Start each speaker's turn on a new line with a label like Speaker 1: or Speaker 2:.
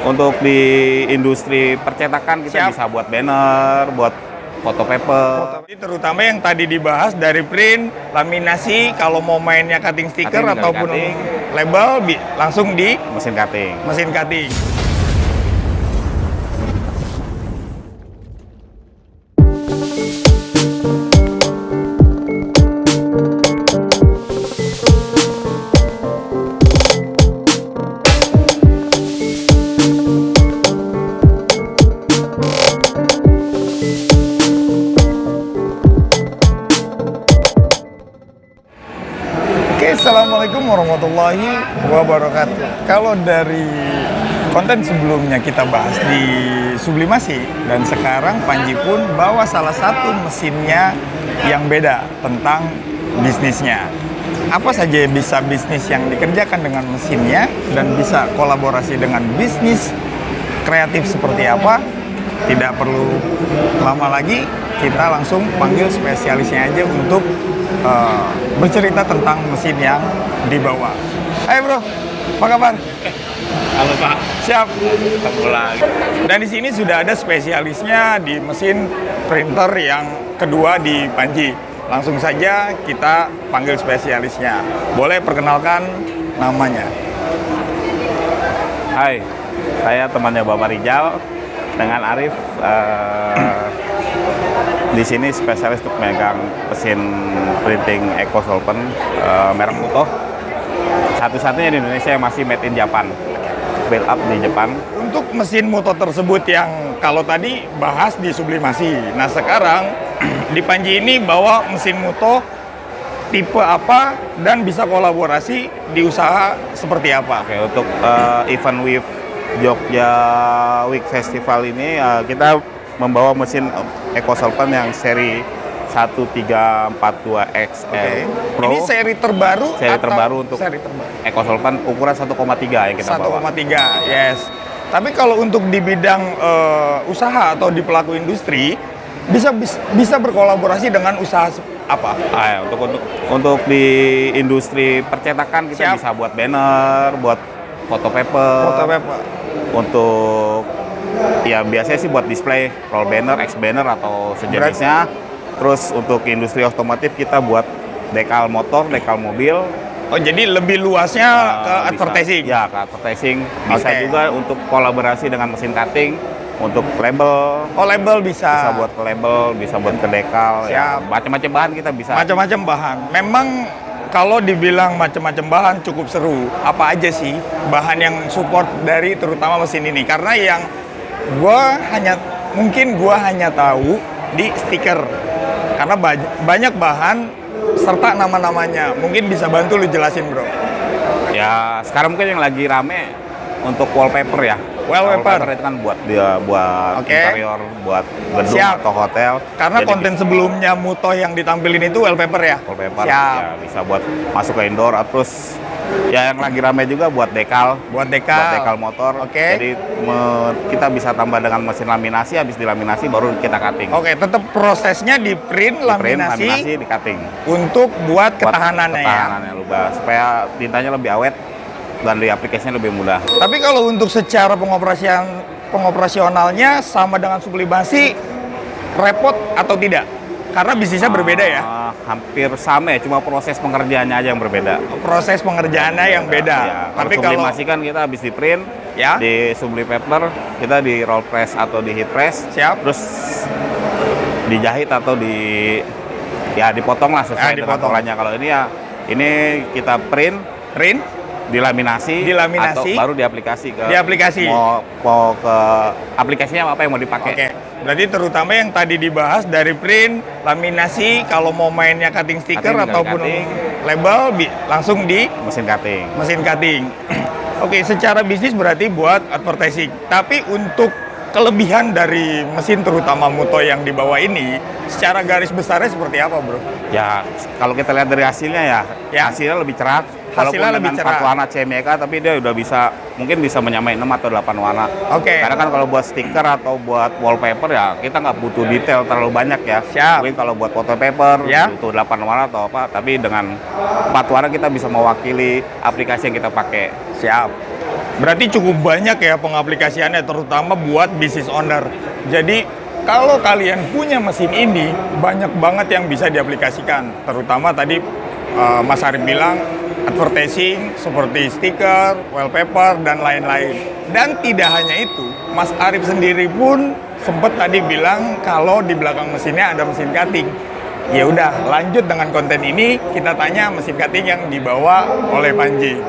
Speaker 1: Untuk di industri percetakan kita bisa buat banner, buat foto paper.
Speaker 2: Terutama yang tadi dibahas dari print, laminasi, kalau mau mainnya cutting stiker
Speaker 1: Cutting,
Speaker 2: ataupun
Speaker 1: cutting.
Speaker 2: label langsung di
Speaker 1: Mesin cutting.
Speaker 2: mesin cutting. Assalamualaikum warahmatullahi wabarakatuh. Kalau dari konten sebelumnya kita bahas di sublimasi, dan sekarang Panji pun bawa salah satu mesinnya yang beda tentang bisnisnya. Apa saja bisa bisnis yang dikerjakan dengan mesinnya dan bisa kolaborasi dengan bisnis kreatif seperti apa? Tidak perlu lama lagi, kita langsung panggil spesialisnya aja untuk bercerita tentang mesin yang dibawa. Hai bro, apa kabar?
Speaker 1: Halo Pak.
Speaker 2: Siap.
Speaker 1: Ketemu lagi.
Speaker 2: Dan di sini sudah ada spesialisnya di mesin printer yang kedua di Panji. Langsung saja kita panggil spesialisnya. Boleh perkenalkan namanya?
Speaker 1: Hai, saya temannya Bapak Rijal dengan Arif. Di sini spesialis untuk megang mesin printing Eco Solvent merek Mutoh. Satu-satunya di Indonesia yang masih made in Japan, build up di Jepang.
Speaker 2: Untuk mesin Mutoh tersebut yang kalau tadi bahas di sublimasi, nah sekarang di Panji ini bawa mesin Mutoh tipe apa dan bisa kolaborasi di usaha seperti apa?
Speaker 1: Oke, untuk event WIF Jogja Week Festival ini kita membawa mesin Eco Solvent yang seri 1342XL Pro.
Speaker 2: Ini seri terbaru
Speaker 1: Seri
Speaker 2: atau
Speaker 1: terbaru untuk
Speaker 2: seri terbaru?
Speaker 1: Eco Solvent ukuran 1,3 yang kita bawa.
Speaker 2: 1,3, yes. Tapi kalau untuk di bidang usaha atau di pelaku industri, bisa berkolaborasi dengan usaha apa?
Speaker 1: Untuk di industri percetakan kita bisa buat banner, buat foto paper.
Speaker 2: Foto paper.
Speaker 1: Untuk ya biasanya sih buat display, roll banner, X banner atau sejenisnya. Terus untuk industri otomotif kita buat dekal motor, dekal mobil.
Speaker 2: Oh, jadi lebih luasnya ke advertising?
Speaker 1: Ya, ke advertising. Bisa juga untuk kolaborasi dengan mesin cutting, untuk label.
Speaker 2: Oh, label bisa?
Speaker 1: Bisa buat ke label, bisa buat ke dekal. Ya, macam-macam bahan kita bisa.
Speaker 2: Macam-macam bahan. Memang kalau dibilang macam-macam bahan cukup seru. Apa aja sih bahan yang support dari terutama mesin ini? Karena yang mungkin gua hanya tahu di stiker. Karena banyak bahan serta nama-namanya. Mungkin bisa bantu lu jelasin, bro.
Speaker 1: Ya, sekarang mungkin yang lagi rame untuk wallpaper ya. Wallpaper itu kan buat interior, buat gedung atau hotel.
Speaker 2: Karena jadi konten sebelumnya Mutoh yang ditampilin itu wallpaper ya?
Speaker 1: Wallpaper, ya bisa buat masuk ke indoor. Terus ya yang lagi ramai juga buat dekal.
Speaker 2: Buat dekal
Speaker 1: motor. Jadi kita bisa tambah dengan mesin laminasi, habis dilaminasi baru kita cutting.
Speaker 2: Tetap prosesnya di print, laminasi,
Speaker 1: di cutting.
Speaker 2: Untuk buat ketahanannya
Speaker 1: ya. Lubah, supaya tintanya lebih awet dan di aplikasinya lebih mudah.
Speaker 2: Tapi kalau untuk secara pengoperasionalnya sama dengan sublimasi, repot atau tidak? Karena bisnisnya berbeda ya?
Speaker 1: Hampir sama ya, cuma proses pengerjaannya aja yang berbeda.
Speaker 2: Proses pengerjaannya yang beda.
Speaker 1: Ya, tapi kalau sublimasi kan kita habis di print, ya, di sublim paper, kita di roll press atau di heat press.
Speaker 2: Siap.
Speaker 1: Terus dijahit atau dipotong lah sesuai dengan polanya. Kalau ini ya, ini kita print, dilaminasi, atau baru diaplikasi ke mau ke aplikasinya apa yang mau dipakai.
Speaker 2: Berarti terutama yang tadi dibahas dari print, laminasi, kalau mau mainnya cutting stiker ataupun label langsung di
Speaker 1: mesin
Speaker 2: cutting. Secara bisnis berarti buat advertising. Tapi untuk kelebihan dari mesin terutama Mutoh yang dibawa ini, secara garis besarnya seperti apa, bro?
Speaker 1: Ya, kalau kita lihat dari hasilnya hasilnya lebih cerah.
Speaker 2: Hasilnya lebih cerah.
Speaker 1: 4 warna CMYK, tapi dia udah mungkin bisa menyamai 6 atau 8 warna. Karena kan kalau buat stiker atau buat wallpaper ya kita nggak butuh detail terlalu banyak ya. Mungkin kalau buat foto paper butuh 8 warna atau apa, tapi dengan 4 warna kita bisa mewakili aplikasi yang kita pakai.
Speaker 2: Berarti cukup banyak ya pengaplikasiannya, terutama buat business owner. Jadi kalau kalian punya mesin ini, banyak banget yang bisa diaplikasikan. Terutama tadi Mas Arif bilang, advertising seperti stiker, wallpaper, dan lain-lain. Dan tidak hanya itu, Mas Arif sendiri pun sempat tadi bilang kalau di belakang mesinnya ada mesin cutting. Ya udah, lanjut dengan konten ini, kita tanya mesin cutting yang dibawa oleh Panji.